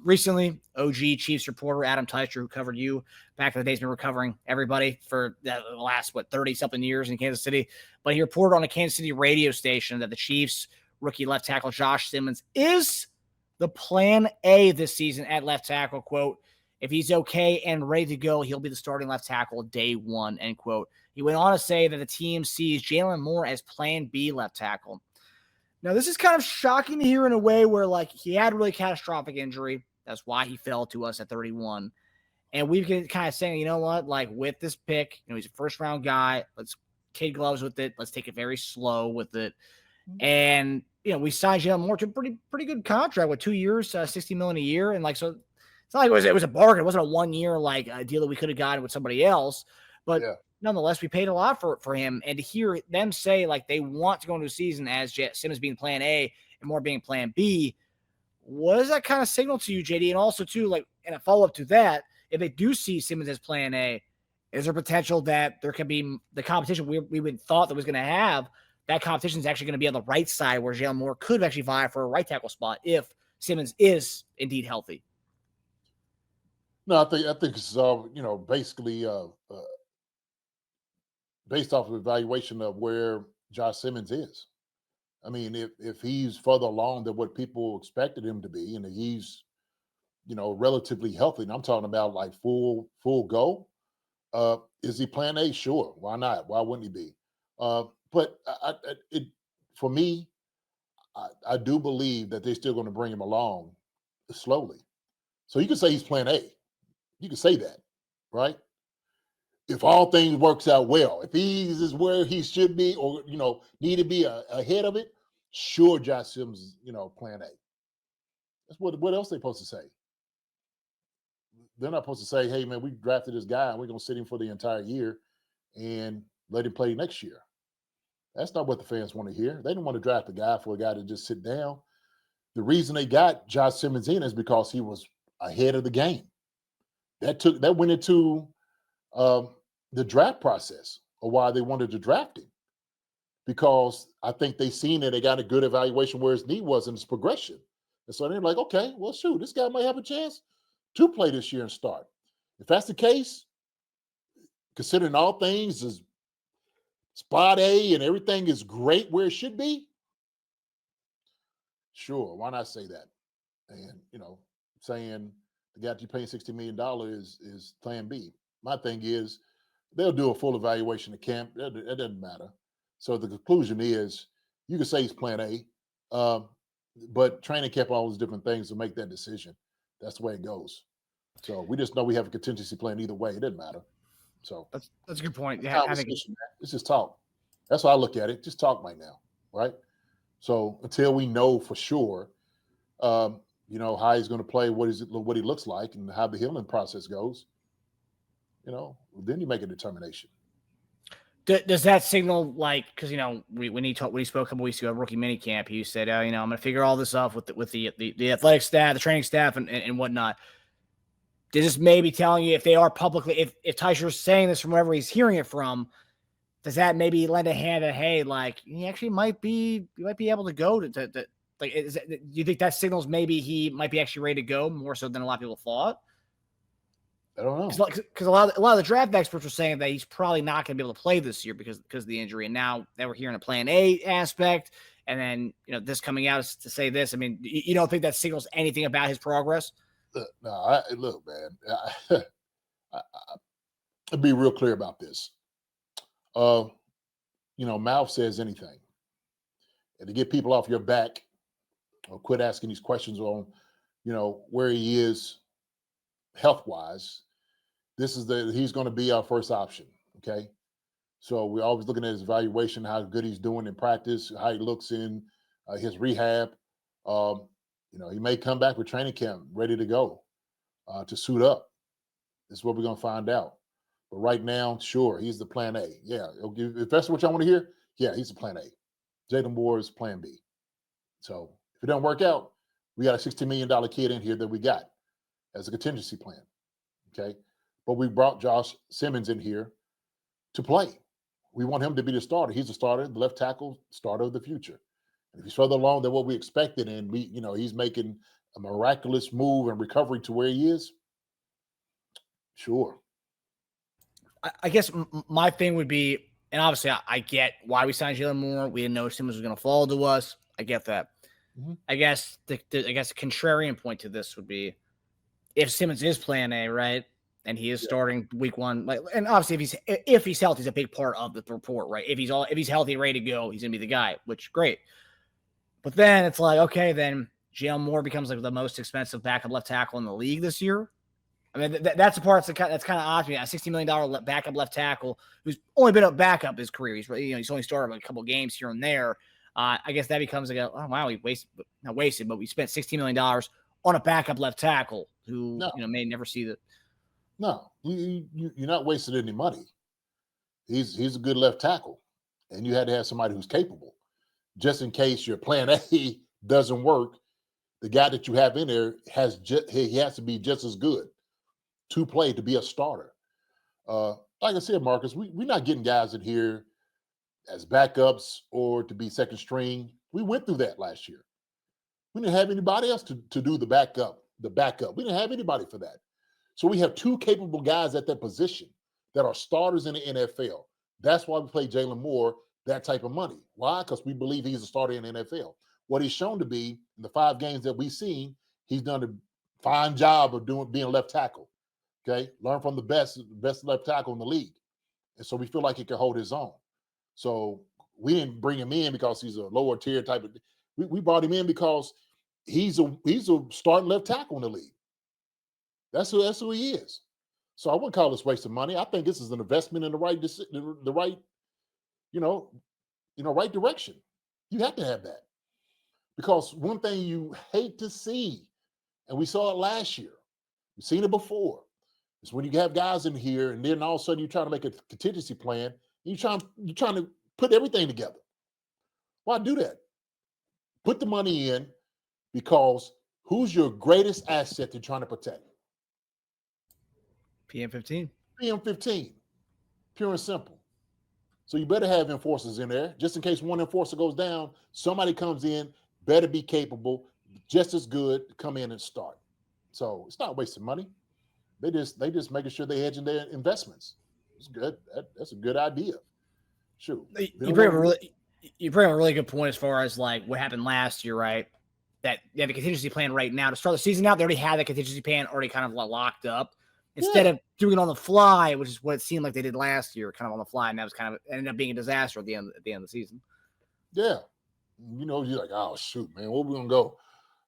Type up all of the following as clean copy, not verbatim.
Recently, OG Chiefs reporter Adam Teicher, who covered you back in the days, been recovering everybody for the last, 30-something years in Kansas City. But he reported on a Kansas City radio station that the Chiefs rookie left tackle Josh Simmons is the plan A this season at left tackle. Quote, if he's okay and ready to go, he'll be the starting left tackle day one, end quote. He went on to say that the team sees Jaylon Moore as plan B left tackle. Now, this is kind of shocking to hear in a way where, he had a really catastrophic injury. That's why he fell to us at 31. And we've been kind of saying, you know what, with this pick, he's a first-round guy. Let's kid gloves with it. Let's take it very slow with it. And, we signed Jaylon Moore to a pretty good contract with 2 years, $60 million a year. And, so it's not like it was a bargain. It wasn't a 1 year, a deal that we could have gotten with somebody else. But nonetheless, we paid a lot for him. And to hear them say, they want to go into a season as Simmons being plan A and Moore being plan B, what does that kind of signal to you, JD? And also, too, in a follow-up to that, if they do see Simmons as plan A, is there potential that there could be the competition we would thought that was going to have, that competition is actually going to be on the right side where Jaylon Moore could actually vie for a right tackle spot if Simmons is indeed healthy? No, I think it's basically based off of evaluation of where Josh Simmons is. I mean, if he's further along than what people expected him to be, and he's relatively healthy, and I'm talking about full go, is he plan A? Sure, why not? Why wouldn't he be? But for me, I do believe that they're still going to bring him along slowly. So you can say he's plan A. You can say that, right? If all things works out well, if he's is where he should be, or need to be ahead of it, sure, Josh Simmons, plan A. That's what else they supposed to say. They're not supposed to say, hey man, we drafted this guy and we're gonna sit him for the entire year and let him play next year. That's not what the fans want to hear. They don't want to draft a guy for a guy to just sit down. The reason they got Josh Simmons in is because he was ahead of the game. That went into the draft process, or why they wanted to draft him, because I think they seen that they got a good evaluation where his need was in his progression. And so they're like, okay, well, shoot, this guy might have a chance to play this year and start. If that's the case, considering all things is spot A and everything is great where it should be, sure, why not say that? And, saying the guy that you're paying $60 million is plan B. My thing is, they'll do a full evaluation of camp. It doesn't matter. So the conclusion is, you can say he's plan A, but training camp, all those different things to make that decision. That's the way it goes. So we just know we have a contingency plan either way. It doesn't matter. So that's a good point. Yeah, it's just talk. That's how I look at it. Just talk right now, right? So until we know for sure, how he's going to play, what he looks like, and how the healing process goes, then you make a determination. Does that signal, because when he spoke a couple weeks ago at rookie minicamp, he said, I'm going to figure all this out with the athletic staff, the training staff, and whatnot. Does this maybe telling you, if they are publicly, if Teicher's saying this from wherever he's hearing it from, does that maybe lend a hand that, hey, he actually might be able to go to do you think that signals maybe he might be actually ready to go more so than a lot of people thought? I don't know, because a lot of the draft experts were saying that he's probably not going to be able to play this year because of the injury, and now that we're hearing a plan A aspect, and then this coming out to say this. I mean, you don't think that signals anything about his progress? No, look, man. I'll be real clear about this. Mouth says anything, and to get people off your back, or quit asking these questions on, where he is health-wise. He's going to be our first option. Okay. So we're always looking at his evaluation, how good he's doing in practice, how he looks in his rehab. He may come back with training camp ready to go to suit up. This is what we're going to find out. But right now, sure, he's the plan A. Yeah. If that's what y'all want to hear, yeah, he's the plan A. Jaylon Moore is plan B. So if it doesn't work out, we got a $60 million kid in here that we got as a contingency plan. Okay. But we brought Josh Simmons in here to play. We want him to be the starter. He's the starter, the left tackle, starter of the future. And if he's further along than what we expected, and he's making a miraculous move and recovery to where he is? Sure. I guess my thing would be, and obviously I get why we signed Jaylon Moore. We didn't know Simmons was going to fall to us. I get that. Mhm. I guess the contrarian point to this would be if Simmons is plan A, right? And he is starting week one, like, and obviously if he's healthy, he's a big part of the report, right? If he's healthy, ready to go, he's gonna be the guy, which great. But then it's like, okay, then Jaylon Moore becomes like the most expensive backup left tackle in the league this year. I mean, that's the part that's kind of odd to me. A $60 million backup left tackle who's only been a backup his career. He's only started a couple games here and there. I guess that becomes like, oh wow, not wasted, but we spent $16 million on a backup left tackle who may never see that. No, you're not wasting any money. He's a good left tackle, and you had to have somebody who's capable, just in case your plan A doesn't work. The guy that you have in there he has to be just as good to play to be a starter. Like I said, Marcus, we're not getting guys in here as backups or to be second string. We went through that last year. We didn't have anybody else to do the backup. We didn't have anybody for that. So we have two capable guys at that position that are starters in the NFL. That's why we play Jaylon Moore that type of money. Why? Because we believe he's a starter in the NFL. What he's shown to be in the 5 games that we've seen, he's done a fine job of being a left tackle. Okay, learn from the best left tackle in the league, and so we feel like he can hold his own. So we didn't bring him in because he's a lower tier type of. We brought him in because he's a starting left tackle in the league. That's who he is. So I wouldn't call this waste of money. I think this is an investment in the right right direction. You have to have that because one thing you hate to see, and we saw it last year, we've seen it before, is when you have guys in here and then all of a sudden you're trying to make a contingency plan. You're trying to put everything together. Why do that? Put the money in because who's your greatest asset you're trying to protect? PM15. PM15. Pure and simple. So you better have enforcers in there. Just in case one enforcer goes down, somebody comes in, better be capable, just as good to come in and start. So it's not wasting money. They just making sure they're hedging their investments. It's good. That's a good idea. Shoot. You bring up a really good point as far as like what happened last year, right? That they have a contingency plan right now to start the season out. They already had the contingency plan already kind of locked up. Instead of doing it on the fly, which is what it seemed like they did last year, kind of on the fly, and that was kind of ended up being a disaster at the end of the season. Yeah. You're like, oh shoot, man, where we gonna go?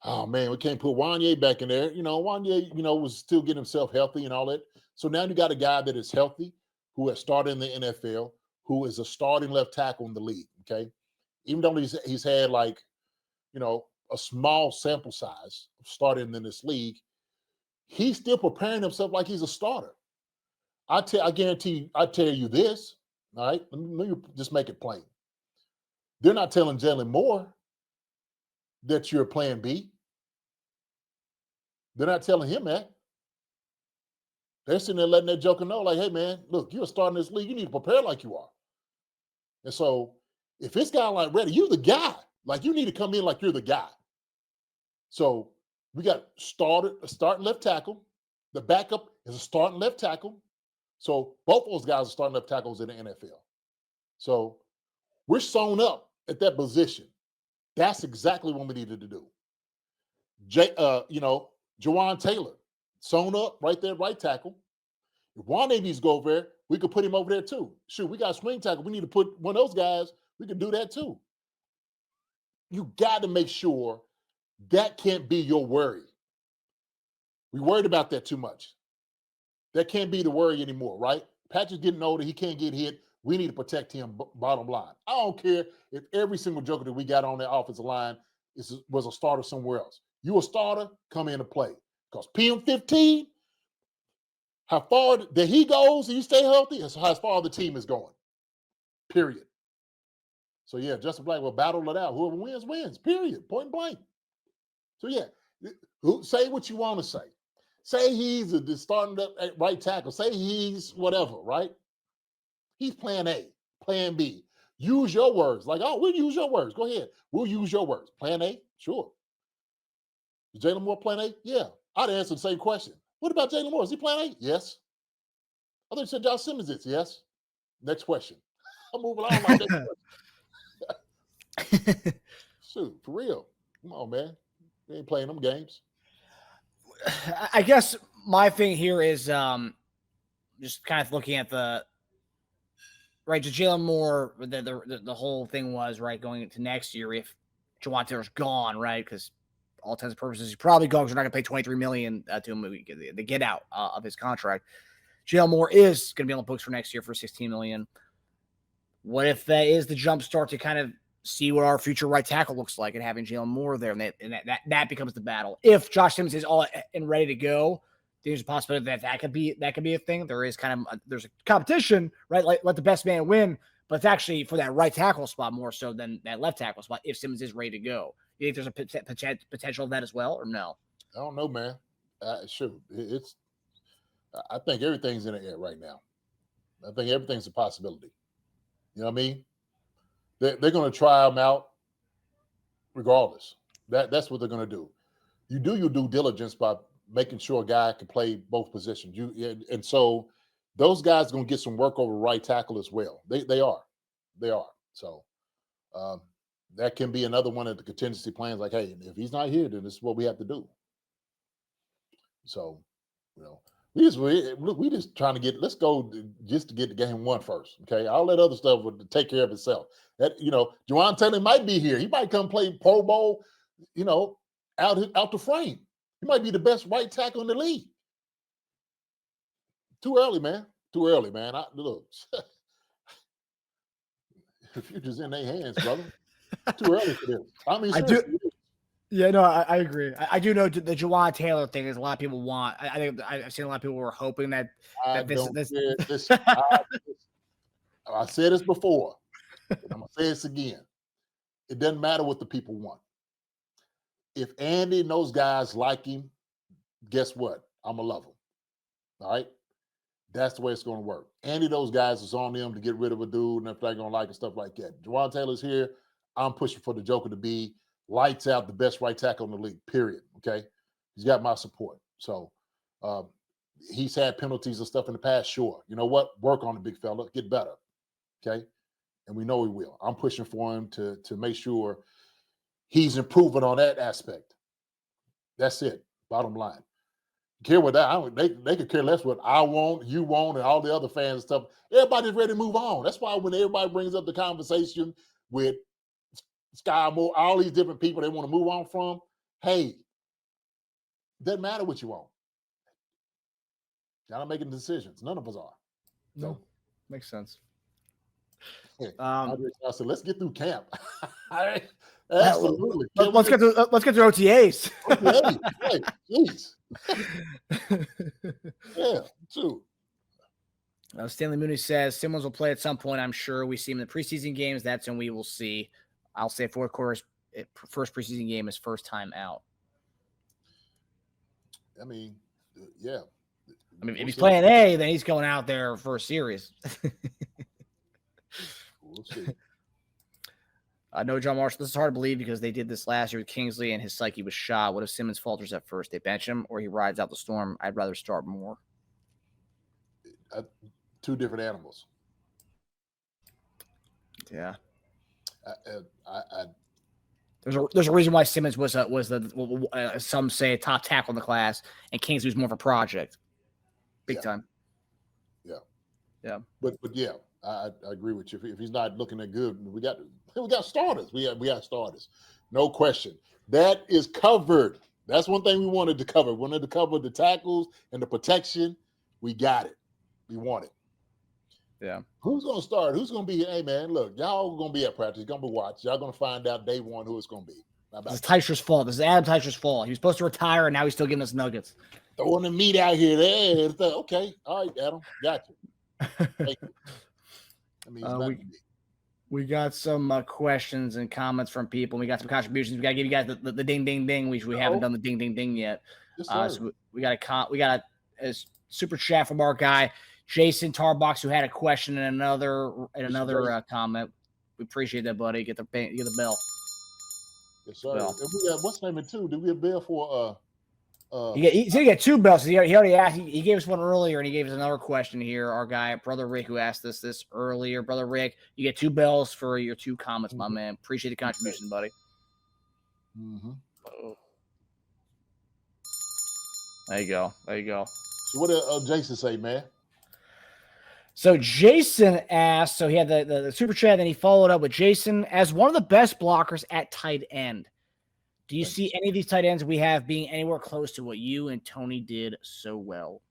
Oh man, we can't put Wanye back in there. Wanye, was still getting himself healthy and all that. So now you got a guy that is healthy, who has started in the NFL, who is a starting left tackle in the league. Okay. Even though he's had like, a small sample size of starting in this league, he's still preparing himself like he's a starter. I guarantee I tell you this, all right? Let me just make it plain. They're not telling Jaylon Moore that you're plan B. They're not telling him that. They're sitting there letting that joker know, like, hey, man, look, you're starting this league. You need to prepare like you are. And so if it's guy like Reddy, you're the guy. Like, you need to come in like you're the guy. So we got a starting left tackle. The backup is a starting left tackle. So both those guys are starting left tackles in the NFL. So we're sewn up at that position. That's exactly what we needed to do. Jawan Taylor, sewn up right there, right tackle. If Wanye needs to go over there, we could put him over there too. Shoot, we got a swing tackle. We need to put one of those guys. We can do that too. You got to make sure that can't be your worry. We worried about that too much. That can't be the worry anymore, right? Patrick's getting older. He can't get hit. We need to protect him, bottom line. I don't care if every single joker that we got on that offensive line was a starter somewhere else. You a starter, come in and play. Because PM15, how far that he goes and you stay healthy is how far the team is going. Period. So, yeah, Justin Black will battle it out. Whoever wins, wins. Period. Point blank. So, yeah, say what you want to say. Say he's the starting right tackle. Say he's whatever, right? He's plan A, plan B. Use your words. Like, oh, we'll use your words. Go ahead. We'll use your words. Plan A, sure. Is Jaylon Moore playing 8? Yeah. I'd answer the same question. What about Jaylon Moore? Is he playing 8? Yes. I thought you said Josh Simmons is. Yes. Next question. I'm moving on. My next question. Shoot, for real. Come on, man. We ain't playing them games. I guess my thing here is just kind of looking at the right. Just Jaylon Moore. The whole thing was right going into next year if Jawan Taylor's gone, right? Because all intents and purposes, he's probably gone because we're not going to pay $23 million to him. They get out of his contract. Jaylon Moore is going to be on the books for next year for $16 million. What if that is the jump start to kind of see what our future right tackle looks like and having Jaylon Moore there, and that becomes the battle. If Josh Simmons is all and ready to go, there's a possibility that could be a thing. There is kind of there's a competition, right? Like let the best man win, but it's actually for that right tackle spot more so than that left tackle spot. If Simmons is ready to go, you think there's a potential of that as well, or no? I don't know, man. Shoot, I think everything's in the air right now. I think everything's a possibility. You know what I mean? They're going to try them out regardless. That's what they're going to do. You do your due diligence by making sure a guy can play both positions. And so those guys are going to get some work over right tackle as well. They are. So that can be another one of the contingency plans. Like, hey, if he's not here, then this is what we have to do. So, we just trying to let's go just to get the game won first. Okay. All that other stuff would take care of itself. That, Jawan Taylor might be here. He might come play Pro Bowl, out the frame. He might be the best right tackle in the league. Too early, man. Look, the future's in their hands, brother. Too early for this. I mean, seriously. Yeah, no, I agree. I do know the Jawan Taylor thing is a lot of people want. I think I've seen a lot of people who are hoping that this. I said this before. I'm gonna say this again. It doesn't matter what the people want. If Andy and those guys like him, guess what? I'm gonna love him. All right. That's the way it's going to work. Andy, those guys, is on them to get rid of a dude, and if they're going to like it, stuff like that. Jawan Taylor's here. I'm pushing for the Joker to be lights out the best right tackle in the league, period. Okay. He's got my support. So he's had penalties and stuff in the past. Sure. You know what? Work on the big fella. Get better. Okay. And we know he will. I'm pushing for him to make sure he's improving on that aspect. That's it. Bottom line. Care what that they could care less what I want, you want, and all the other fans and stuff. Everybody's ready to move on. That's why when everybody brings up the conversation with Sky Moore, all these different people they want to move on from, hey, doesn't matter what you want. Y'all not making decisions. None of us are. No, makes sense. I said, let's get through camp. Absolutely. Let's get through OTAs. Okay, right. Jeez. Yeah, true. Stanley Mooney says Simmons will play at some point. I'm sure we see him in the preseason games. That's when we will see. I'll say fourth quarter, first preseason game is first time out. I mean, yeah. I mean, if he's playing A, then he's going out there for a series. We'll see. No, John Marshall, this is hard to believe because they did this last year with Kingsley and his psyche was shot. What if Simmons falters at first? They bench him or he rides out the storm? I'd rather start Moore. Two different animals. Yeah. There's a reason why Simmons was some say a top tackle in the class and Kingsley was more of a project. Big time. Yeah. Yeah. But yeah, I agree with you. If he's not looking that good, we got starters. We got starters. No question. That is covered. That's one thing we wanted to cover. We wanted to cover the tackles and the protection. We got it. We want it. Yeah. Who's going to start? Who's going to be? Hey, man, look, y'all going to be at practice. You're going to be watching. Y'all going to find out day one who it's going to be. This is Teicher's fault. This is Adam Teicher's fault. He was supposed to retire, and now he's still giving us nuggets. Throwing the meat out here. Okay. All right, Adam. Got you. Thank you. I mean, we got some questions and comments from people. We got some contributions. We got to give you guys the ding, ding, ding. We haven't done the ding, ding, ding yet. Yes, so we got a super chat from our guy, Jason Tarbox, who had a question and another comment. We appreciate that, buddy. Get the bell. Yes, sir. Well, And we got what's name it too? Did we have Bill for he said he got 2 belts. He already asked. He gave us one earlier, and he gave us another question here. Our guy, Brother Rick, who asked us this earlier. Brother Rick, you get 2 bells for your 2 comments, my man. Appreciate the contribution, buddy. Mm-hmm. There you go. There you go. So what did Jason say, man? So Jason asked, so he had the super chat, then he followed up with Jason, as one of the best blockers at tight end, do you see any of these tight ends we have being anywhere close to what you and Tony did so well?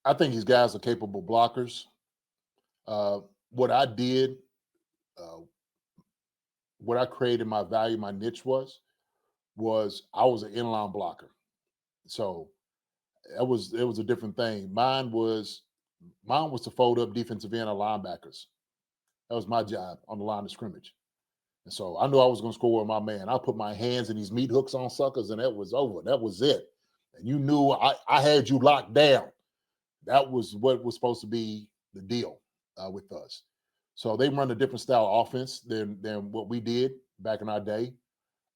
I think these guys are capable blockers. What I did, what I created my value, my niche was I was an inline blocker. So it was a different thing. Mine was to fold up defensive end or linebackers. That was my job on the line of scrimmage. And so I knew I was going to score with my man. I put my hands in these meat hooks on suckers, and that was over. That was it. And you knew I had you locked down. That was what was supposed to be the deal with us. So they run a different style of offense than what we did back in our day.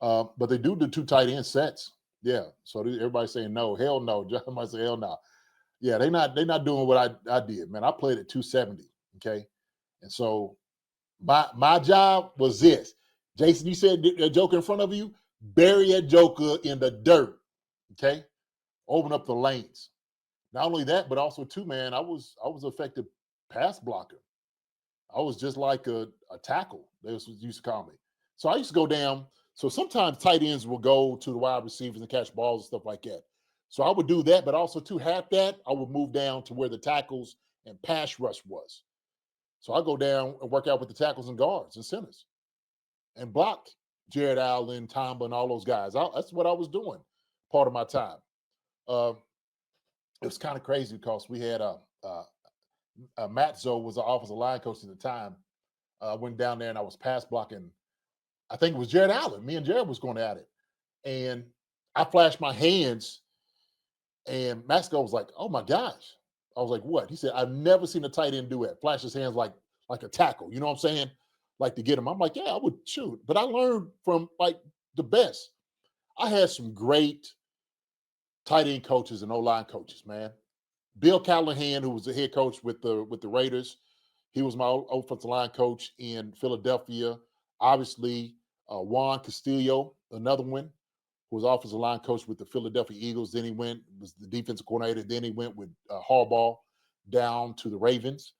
But they do the 2 tight end sets. Yeah. So everybody's saying no, hell no. John might say hell no. Yeah, they're not doing what I did, man. I played at 270. Okay. And so my job was this. Jason, you said a joker in front of you, bury a joker in the dirt. Okay. Open up the lanes. Not only that, but also too, man, I was effective pass blocker. I was just like a tackle. They used to call me. So I used to go down. So sometimes tight ends will go to the wide receivers and catch balls and stuff like that. So I would do that, but also too, half that, I would move down to where the tackles and pass rush was. So I go down and work out with the tackles and guards and centers and block Jared Allen, Tamba, and all those guys. That's what I was doing part of my time. It was kind of crazy because we had Matt Zoe was the offensive line coach at the time. I went down there and I was pass blocking. I think it was Jared Allen. Me and Jared was going at it. And I flashed my hands and Matt Zoe was like, oh my gosh. I was like, what? He said, I've never seen a tight end do it. Flash his hands like a tackle. You know what I'm saying? Like to get him. I'm like, yeah, I would shoot. But I learned from like the best. I had some great tight end coaches and O-line coaches, man. Bill Callahan, who was the head coach with the Raiders, he was my offensive line coach in Philadelphia. Obviously, Juan Castillo, another one, who was offensive line coach with the Philadelphia Eagles. Then he was the defensive coordinator. Then he went with Harbaugh down to the Ravens.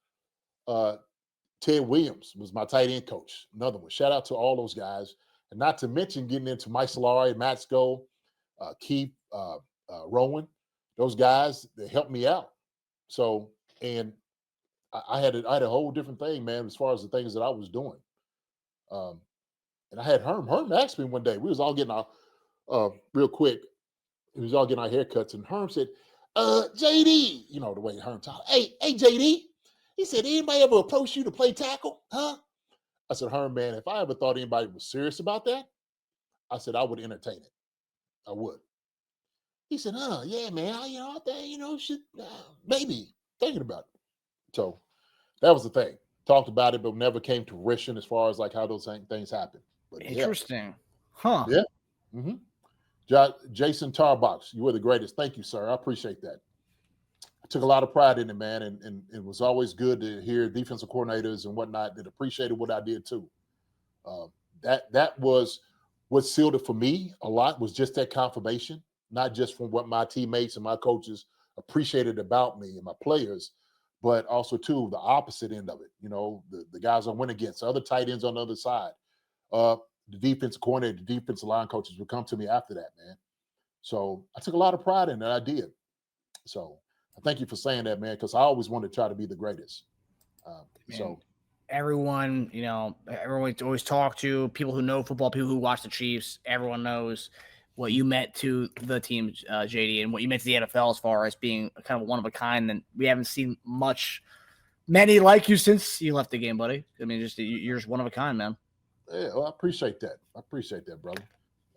Ted Williams was my tight end coach, another one. Shout out to all those guys. And not to mention getting into Mike Solari, Matt Sko, Keith, Rowan, those guys, they helped me out. So, and I had a whole different thing, man, as far as the things that I was doing. And I had Herm. Herm asked me one day, we was all getting our, real quick, we was all getting our haircuts, and Herm said, JD, you know, the way Herm talked, hey, JD, he said, anybody ever approach you to play tackle? Huh? I said, Herm, man, if I ever thought anybody was serious about that, I said, I would entertain it. I would. He said, yeah, man, I think, should maybe thinking about it. So that was the thing. Talked about it, but never came to fruition as far as like how those things happen. But interesting. Huh. Yeah. Mm-hmm. Jason Tarbox, you were the greatest. Thank you, sir. I appreciate that. I took a lot of pride in it, man, and it was always good to hear defensive coordinators and whatnot that appreciated what I did too. That was what sealed it for me a lot, was just that confirmation, not just from what my teammates and my coaches appreciated about me and my players, but also too the opposite end of it. You know, the guys I went against, other tight ends on the other side, the defensive coordinator, the defensive line coaches would come to me after that, man. So I took a lot of pride in that. I did. So I thank you for saying that, man, because I always wanted to try to be the greatest. So everyone, everyone always talk to people who know football, people who watch the Chiefs. Everyone knows what you meant to the team, JD, and what you meant to the NFL as far as being kind of one of a kind. And we haven't seen many like you since you left the game, buddy. I mean, you're just one of a kind, man. Yeah, well, I appreciate that. I appreciate that, brother.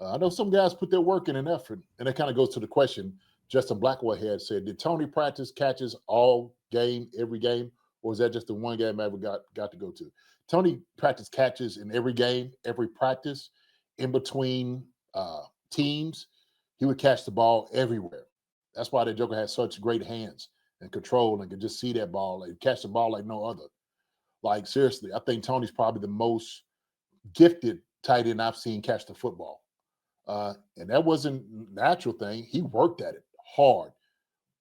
I know some guys put their work in and effort, and it kind of goes to the question, Justin Blackwell had said, did Tony practice catches all game, every game, or was that just the one game I ever got to go to? Tony practiced catches in every game, every practice, in between teams. He would catch the ball everywhere. That's why the Joker has such great hands and control and could just see that ball and catch the ball like no other. Like, seriously, I think Tony's probably the most gifted tight end I've seen catch the football. And that wasn't a natural thing. He worked at it hard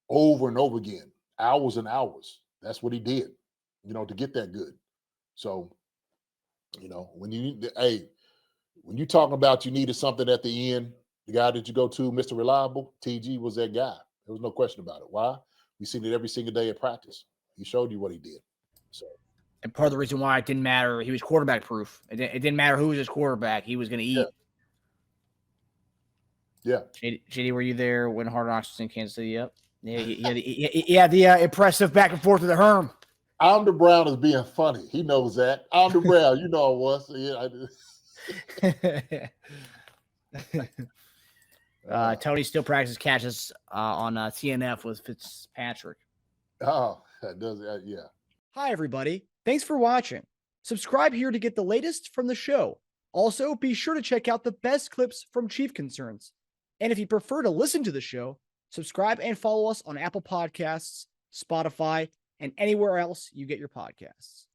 over and over again, hours and hours. That's what he did, to get that good. So, when you talking about you needed something at the end, the guy that you go to, Mr. Reliable, TG was that guy. There was no question about it. Why? We seen it every single day at practice. He showed you what he did. So, and part of the reason why it didn't matter, he was quarterback proof. It didn't matter who was his quarterback. He was going to eat. Yeah. JD, were you there when Hard Knocks was in Kansas City? Yep. Yeah, he had the impressive back and forth with the Herm. Alder Brown is being funny. He knows that. Alder Brown, I was. Yeah, Tony still practices catches on TNF with Fitzpatrick. Oh, that does. Yeah. Hi, everybody. Thanks for watching. Subscribe here to get the latest from the show. Also, be sure to check out the best clips from Chief Concerns. And if you prefer to listen to the show, subscribe and follow us on Apple Podcasts, Spotify, and anywhere else you get your podcasts.